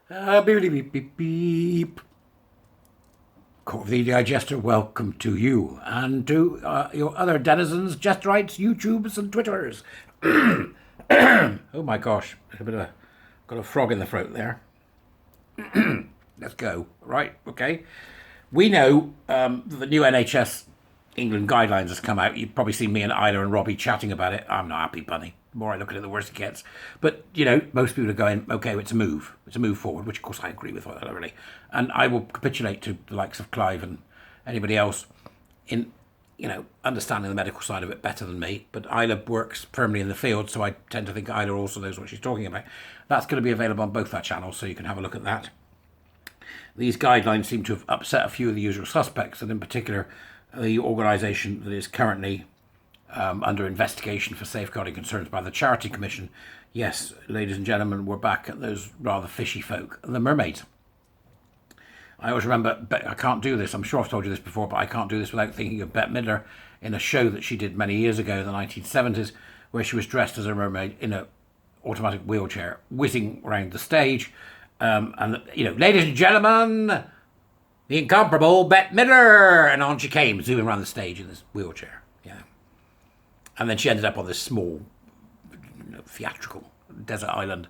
Beep, beep, beep, beep. Court of the Digester, welcome to you and to your other denizens, Jesterites, YouTubes and Twitters. Oh my gosh, got a frog in the throat there. Let's go. Right, okay. We know the new NHS England guidelines has come out. You've probably seen me and Isla and Robbie chatting about it. I'm not happy, bunny. The more I look at it, the worse it gets. But, you know, most people are going, okay, it's a move. It's a move forward, which, of course, I agree with, really. And I will capitulate to the likes of Clive and anybody else in, you know, understanding the medical side of it better than me. But Isla works firmly in the field, so I tend to think Isla also knows what she's talking about. That's going to be available on both our channels, so you can have a look at that. These guidelines seem to have upset a few of the usual suspects, and in particular, the organisation that is currently under investigation for safeguarding concerns by the Charity Commission. Yes, ladies and gentlemen, we're back at those rather fishy folk, the Mermaids. I always remember, I can't do this, I'm sure I've told you this before, but I can't do this without thinking of Bette Midler in a show that she did many years ago in the 1970s, where she was dressed as a mermaid in an automatic wheelchair, whizzing around the stage. And, you know, ladies and gentlemen, the incomparable Bette Midler, and on she came, zooming around the stage in this wheelchair. Yeah. And then she ended up on this small, you know, theatrical desert island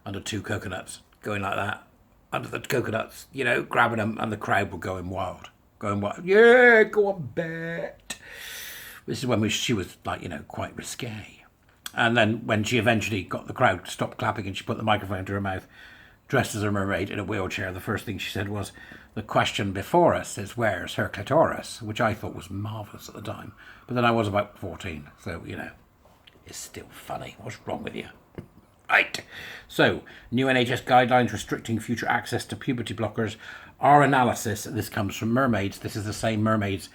under two coconuts, going like that, under the coconuts, you know, grabbing them, and the crowd were going wild. Yeah, go on, Bette. This is when she was, like, you know, quite risque. And then when she eventually got the crowd to stop clapping and she put the microphone to her mouth, dressed as a mermaid in a wheelchair, the first thing she said was, the question before us is, where's her clitoris? Which I thought was marvellous at the time. But then I was about 14, so, you know, it's still funny. What's wrong with you? Right. So, new NHS guidelines restricting future access to puberty blockers. Our analysis, this comes from Mermaids. This is the same Mermaids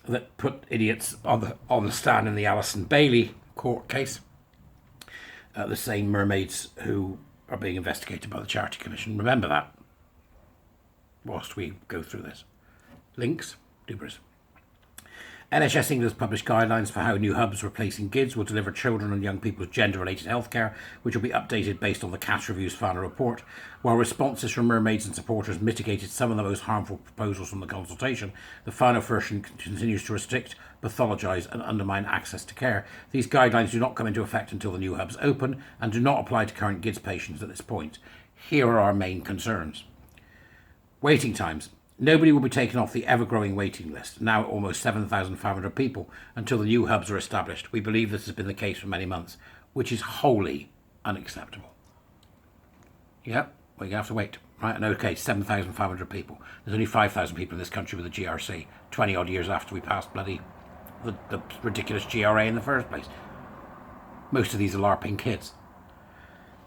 that put idiots on the stand in the Alison Bailey court case. The same Mermaids who are being investigated by the Charity Commission. Remember that whilst we go through this. Links, Dubras. NHS England has published guidelines for how new hubs replacing GIDS will deliver children and young people's gender-related healthcare, which will be updated based on the Cass Review's final report. While responses from Mermaids and supporters mitigated some of the most harmful proposals from the consultation, the final version continues to restrict, pathologise and undermine access to care. These guidelines do not come into effect until the new hubs open and do not apply to current GIDS patients at this point. Here are our main concerns. Waiting times. Nobody will be taken off the ever-growing waiting list, now at almost 7,500 people, until the new hubs are established. We believe this has been the case for many months, which is wholly unacceptable. Yep, well, you have to wait. Right, and okay, 7,500 people. There's only 5,000 people in this country with a GRC, 20 odd years after we passed bloody the ridiculous GRA in the first place. Most of these are LARPing kids.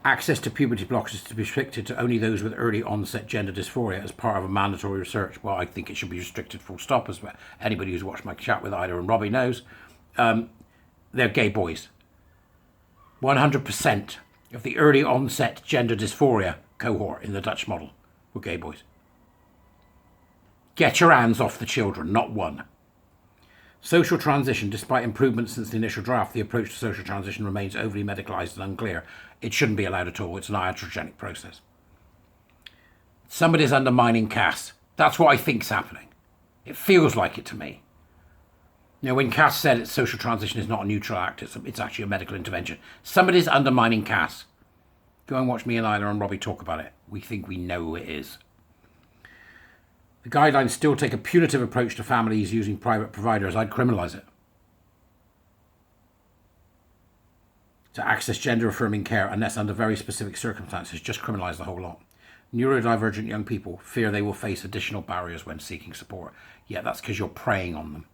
Access to puberty blockers is to be restricted to only those with early onset gender dysphoria as part of a mandatory research. Well, I think it should be restricted full stop, as anybody who's watched my chat with Ida and Robbie knows. They're gay boys. 100% of the early onset gender dysphoria cohort in the Dutch model were gay boys. Get your hands off the children, not one. Social transition. Despite improvements since the initial draft, the approach to social transition remains overly medicalised and unclear. It shouldn't be allowed at all. It's an iatrogenic process. Somebody's undermining Cass. That's what I think's happening. It feels like it to me. You know, when Cass said it's social transition is not a neutral act, it's actually a medical intervention. Somebody's undermining Cass. Go and watch me and Isla and Robbie talk about it. We think we know who it is. The guidelines still take a punitive approach to families using private providers. I'd criminalise it. To access gender-affirming care unless under very specific circumstances, just criminalise the whole lot. Neurodivergent young people fear they will face additional barriers when seeking support. Yeah, that's because you're preying on them.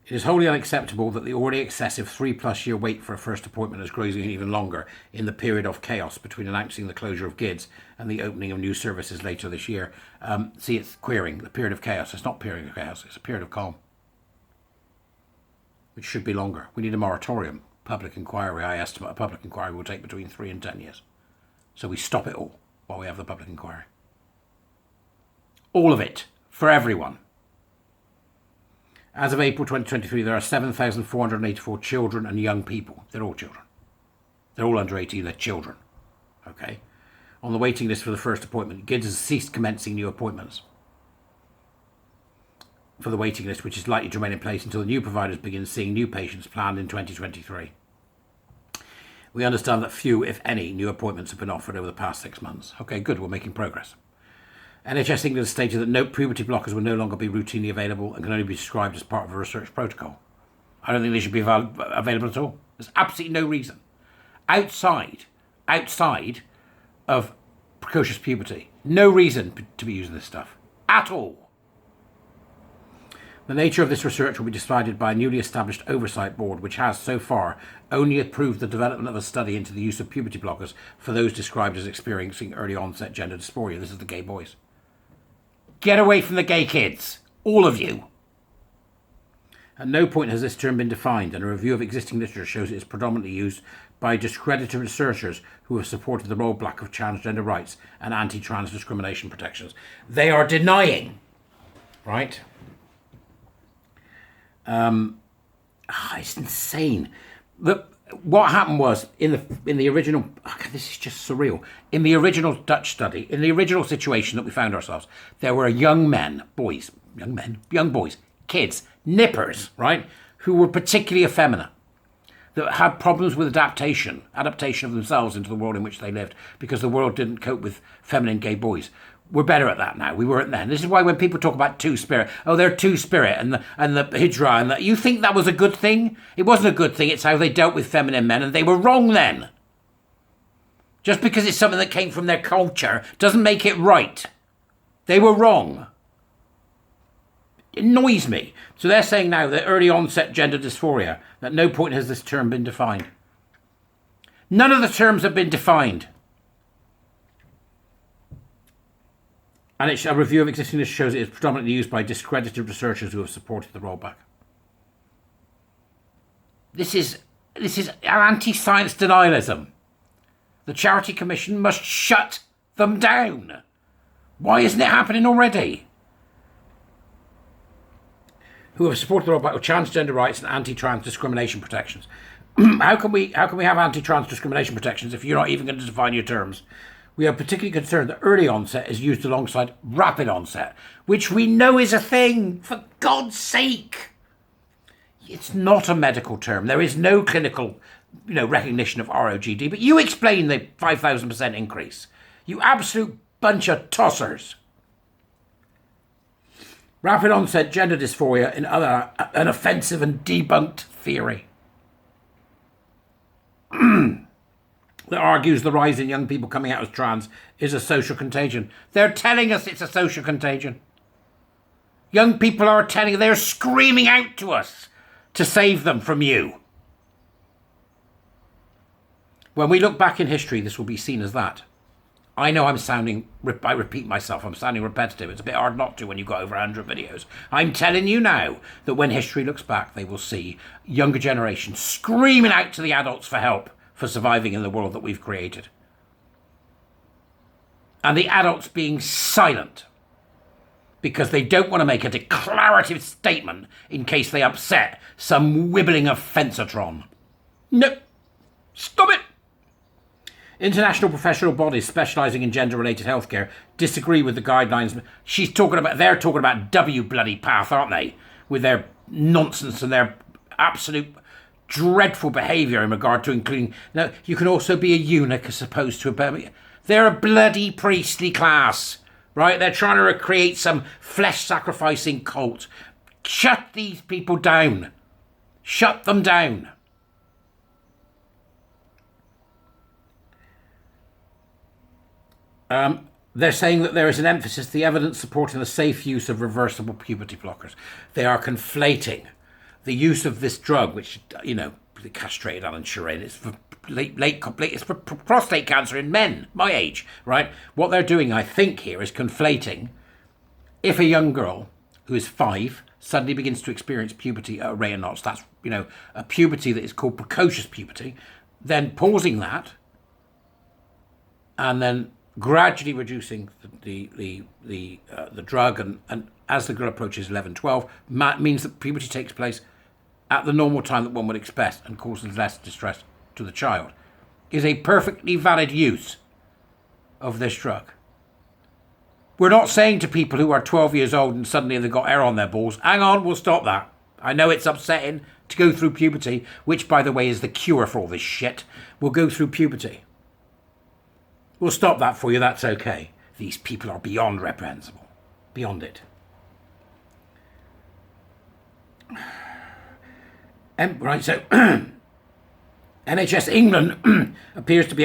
It is wholly unacceptable that the already excessive 3+ year wait for a first appointment is growing even longer in the period of chaos between announcing the closure of GIDS and the opening of new services later this year. See, it's queering, the period of chaos. It's not a period of chaos, it's a period of calm, which should be longer. We need a moratorium. Public inquiry, I estimate a public inquiry will take between 3 and 10 years. So we stop it all while we have the public inquiry. All of it, for everyone. As of April 2023, there are 7,484 children and young people. They're all children. They're all under 18, they're children. Okay? on the waiting list for the first appointment. GIDS has ceased commencing new appointments for the waiting list, which is likely to remain in place until the new providers begin seeing new patients planned in 2023. We understand that few, if any, new appointments have been offered over the past 6 months. Okay, good, we're making progress. NHS England has stated that no puberty blockers will no longer be routinely available and can only be prescribed as part of a research protocol. I don't think they should be available at all. There's absolutely no reason. Outside of precocious puberty, no reason to be using this stuff at all. The nature of this research will be decided by a newly established oversight board, which has so far only approved the development of a study into the use of puberty blockers for those described as experiencing early onset gender dysphoria. This is the gay boys. Get away from the gay kids, all of you. At no point has this term been defined, and a review of existing literature shows it is predominantly used by discredited researchers who have supported the rollback of transgender rights and anti-trans discrimination protections. They are denying, right? It's insane. What happened was in the original. This is just surreal. In the original Dutch study, in the original situation that we found ourselves, there were young boys, kids, nippers, right, who were particularly effeminate, that had problems with adaptation of themselves into the world in which they lived, because the world didn't cope with feminine gay boys. We're better at that now. We weren't then. This is why when people talk about two-spirit, they're two-spirit and the hijra, and you think that was a good thing? It wasn't a good thing. It's how they dealt with feminine men, and they were wrong then. Just because it's something that came from their culture doesn't make it right. They were wrong. It annoys me. So they're saying now that early onset gender dysphoria, at no point has this term been defined. None of the terms have been defined. And a review of existing literature shows it is predominantly used by discredited researchers who have supported the rollback. This is anti-science denialism. The Charity Commission must shut them down. Why isn't it happening already? Who have supported the rollback of transgender rights and anti-trans discrimination protections. How can we have anti-trans discrimination protections if you're not even going to define your terms? We are particularly concerned that early onset is used alongside rapid onset, which we know is a thing, for God's sake. It's not a medical term. There is no clinical, recognition of ROGD, but you explain the 5,000% increase. You absolute bunch of tossers. Rapid onset gender dysphoria, an offensive and debunked theory. That argues the rise in young people coming out as trans is a social contagion. They're telling us it's a social contagion. Young people are they're screaming out to us to save them from you. When we look back in history, this will be seen as that. I know I repeat myself, I'm sounding repetitive. It's a bit hard not to when you've got over 100 videos. I'm telling you now that when history looks back, they will see younger generations screaming out to the adults for help, for surviving in the world that we've created. And the adults being silent because they don't want to make a declarative statement in case they upset some wibbling offensatron. No, stop it. International professional bodies specialising in gender-related healthcare disagree with the guidelines. They're talking about W bloody path, aren't they? With their nonsense and their absolute dreadful behaviour in regard to including. Now, you can also be a eunuch as opposed to a Burmese. They're a bloody priestly class, right? They're trying to recreate some flesh-sacrificing cult. Shut these people down. Shut them down. They're saying that there is an emphasis, the evidence supporting the safe use of reversible puberty blockers. They are conflating the use of this drug, which, the castrated Alan Shireen, it's for it's for prostate cancer in men, my age, right? What they're doing, I think, here is conflating if a young girl who is 5 suddenly begins to experience puberty at a rate of knots, that's, a puberty that is called precocious puberty, then pausing that and then gradually reducing the drug, and as the girl approaches 11, 12, means that puberty takes place at the normal time that one would expect and causes less distress to the child, is a perfectly valid use of this drug. We're not saying to people who are 12 years old and suddenly they've got hair on their balls, hang on, we'll stop that. I know it's upsetting to go through puberty, which, by the way, is the cure for all this shit. We'll go through puberty. We'll stop that for you, that's okay. These people are beyond reprehensible. Beyond it. Right, so NHS England appears to be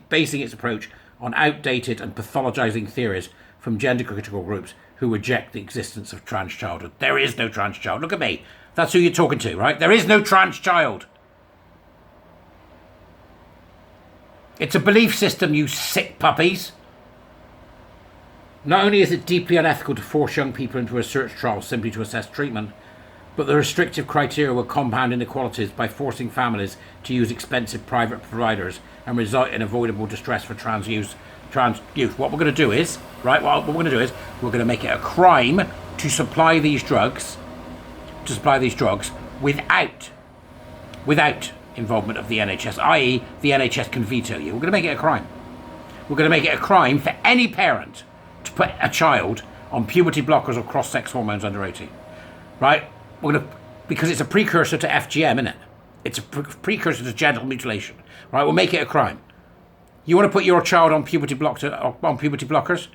basing its approach on outdated and pathologizing theories from gender critical groups who reject the existence of trans childhood. There is no trans child. Look at me. That's who you're talking to, right? There is no trans child. It's a belief system, you sick puppies. Not only is it deeply unethical to force young people into a research trial simply to assess treatment, but the restrictive criteria will compound inequalities by forcing families to use expensive private providers and result in avoidable distress for trans youth. What we're going to do is, right, what we're going to do is, we're going to make it a crime to supply these drugs, without involvement of the NHS, i.e. the NHS can veto you. We're going to make it a crime. We're going to make it a crime for any parent to put a child on puberty blockers or cross-sex hormones under 18. Right? Because it's a precursor to FGM, isn't it? It's a precursor to genital mutilation. Right? We'll make it a crime. You want to put your child on puberty blockers?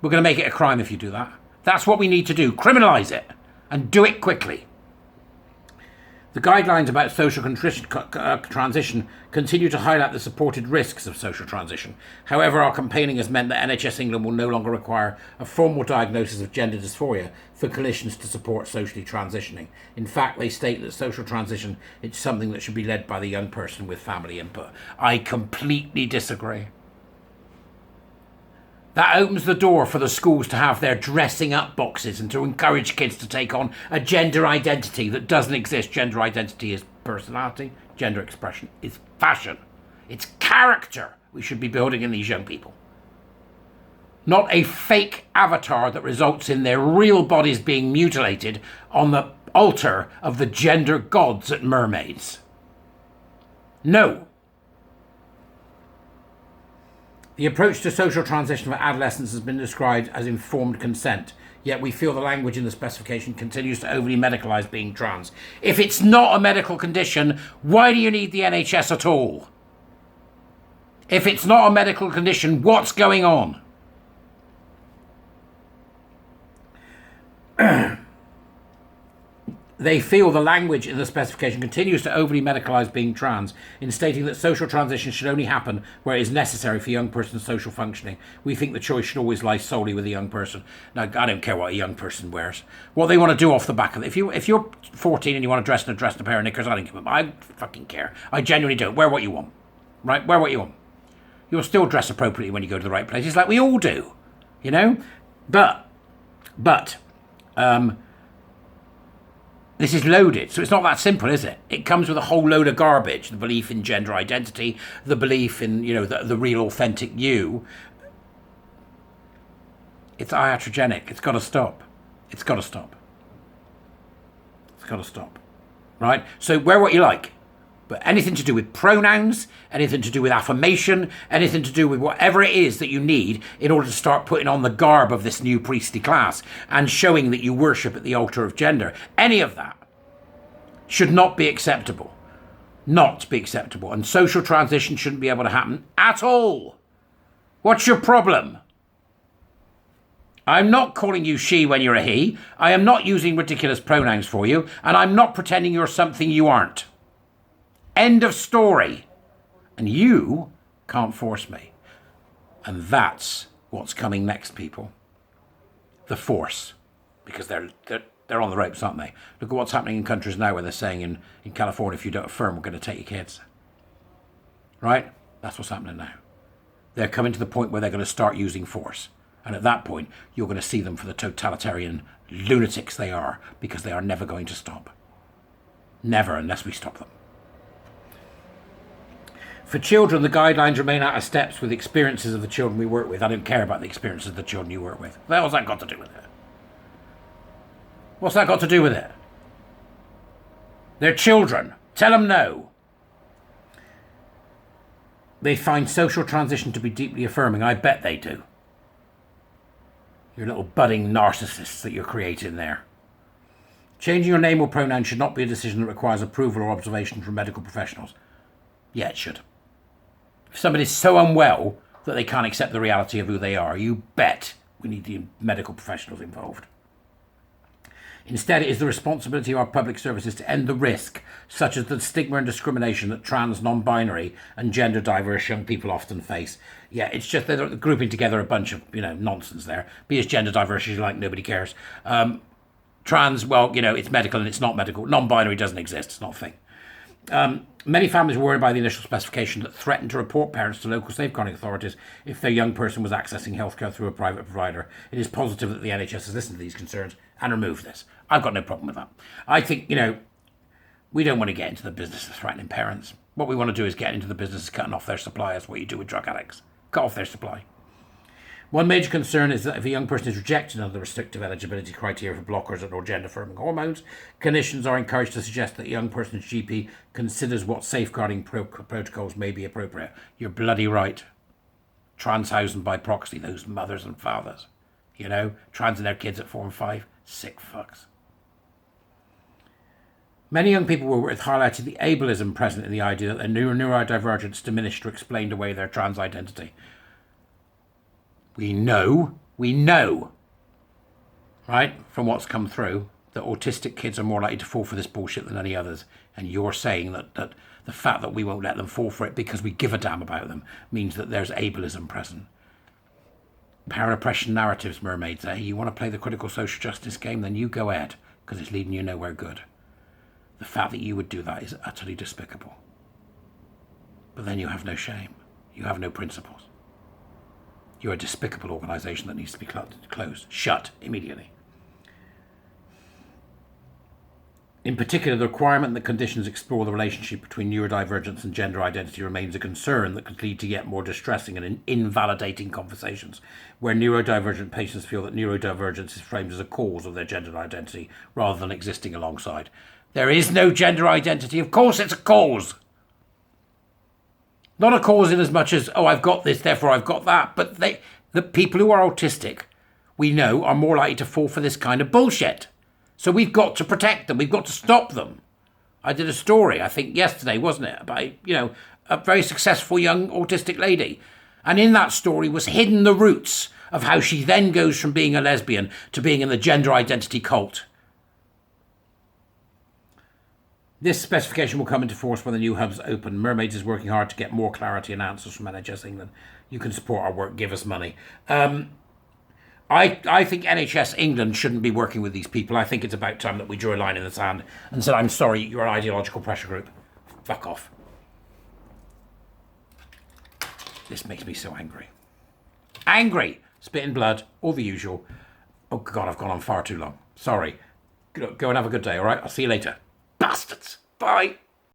We're going to make it a crime if you do that. That's what we need to do. Criminalise it. And do it quickly. The guidelines about social transition continue to highlight the supported risks of social transition. However, our campaigning has meant that NHS England will no longer require a formal diagnosis of gender dysphoria for clinicians to support socially transitioning. In fact, they state that social transition is something that should be led by the young person with family input. I completely disagree. That opens the door for the schools to have their dressing up boxes and to encourage kids to take on a gender identity that doesn't exist. Gender identity is personality. Gender expression is fashion. It's character we should be building in these young people. Not a fake avatar that results in their real bodies being mutilated on the altar of the gender gods at Mermaids. No. The approach to social transition for adolescents has been described as informed consent, yet we feel the language in the specification continues to overly medicalise being trans. If it's not a medical condition, why do you need the NHS at all? If it's not a medical condition, what's going on? They feel the language in the specification continues to overly medicalise being trans in stating that social transition should only happen where it is necessary for a young person's social functioning. We think the choice should always lie solely with a young person. Now, I don't care what a young person wears. What they want to do off the back of it. If you're 14 and you want to dress in a pair of knickers, I don't give a... I fucking care. I genuinely don't. Wear what you want. Right? Wear what you want. You'll still dress appropriately when you go to the right places, like we all do. You know? But... this is loaded, so it's not that simple, is it? It comes with a whole load of garbage. The belief in gender identity, the belief in, the real authentic you. It's iatrogenic. It's got to stop. It's got to stop. It's got to stop. Right? So wear what you like. But anything to do with pronouns, anything to do with affirmation, anything to do with whatever it is that you need in order to start putting on the garb of this new priestly class and showing that you worship at the altar of gender, any of that should not be acceptable. Not be acceptable. And social transition shouldn't be able to happen at all. What's your problem? I'm not calling you she when you're a he. I am not using ridiculous pronouns for you. And I'm not pretending you're something you aren't. End of story. And you can't force me. And that's what's coming next, people. The force. Because they're on the ropes, aren't they? Look at what's happening in countries now where they're saying in California, if you don't affirm, we're going to take your kids. Right? That's what's happening now. They're coming to the point where they're going to start using force. And at that point, you're going to see them for the totalitarian lunatics they are, because they are never going to stop. Never, unless we stop them. For children, the guidelines remain out of steps with the experiences of the children we work with. I don't care about the experiences of the children you work with. What the hell's that got to do with it? What's that got to do with it? They're children. Tell them no. They find social transition to be deeply affirming. I bet they do. Your little budding narcissists that you're creating there. Changing your name or pronoun should not be a decision that requires approval or observation from medical professionals. Yeah, it should. If somebody's so unwell that they can't accept the reality of who they are, you bet we need the medical professionals involved. Instead, it is the responsibility of our public services to end the risk, such as the stigma and discrimination that trans, non-binary and gender diverse young people often face. Yeah, it's just they're grouping together a bunch of, nonsense there. Be as gender diverse as you like, nobody cares. Trans, well, it's medical and it's not medical. Non-binary doesn't exist, it's not a thing. Many families were worried by the initial specification that threatened to report parents to local safeguarding authorities if their young person was accessing healthcare through a private provider. It is positive that the NHS has listened to these concerns and removed this. I've got no problem with that. I think, we don't want to get into the business of threatening parents. What we want to do is get into the business of cutting off their supply, as what you do with drug addicts. Cut off their supply. One major concern is that if a young person is rejected under the restrictive eligibility criteria for blockers or gender-affirming hormones, clinicians are encouraged to suggest that a young person's GP considers what safeguarding protocols may be appropriate. You're bloody right. Trans housing by proxy, those mothers and fathers. Trans and their kids at 4 and 5. Sick fucks. Many young people were highlighted the ableism present in the idea that their neurodivergence diminished or explained away their trans identity. We know, right, from what's come through, that autistic kids are more likely to fall for this bullshit than any others. And you're saying that the fact that we won't let them fall for it because we give a damn about them means that there's ableism present. Power oppression narratives, mermaids, eh? You want to play the critical social justice game? Then you go ahead, because it's leading you nowhere good. The fact that you would do that is utterly despicable. But then you have no shame. You have no principles. You're a despicable organisation that needs to be closed. Shut immediately. In particular, the requirement that conditions explore the relationship between neurodivergence and gender identity remains a concern that could lead to yet more distressing and invalidating conversations, where neurodivergent patients feel that neurodivergence is framed as a cause of their gender identity rather than existing alongside. There is no gender identity. Of course it's a cause. Not a cause in as much as, I've got this, therefore I've got that. But the people who are autistic, we know, are more likely to fall for this kind of bullshit. So we've got to protect them. We've got to stop them. I did a story, I think yesterday, wasn't it? About, a very successful young autistic lady. And in that story was hidden the roots of how she then goes from being a lesbian to being in the gender identity cult. This specification will come into force when the new hubs open. Mermaids is working hard to get more clarity and answers from NHS England. You can support our work, give us money. I think NHS England shouldn't be working with these people. I think it's about time that we drew a line in the sand and said, I'm sorry, you're an ideological pressure group. Fuck off. This makes me so angry. Angry! Spitting blood, all the usual. Oh God, I've gone on far too long. Sorry. Go and have a good day, all right? I'll see you later. Bastards. Bye.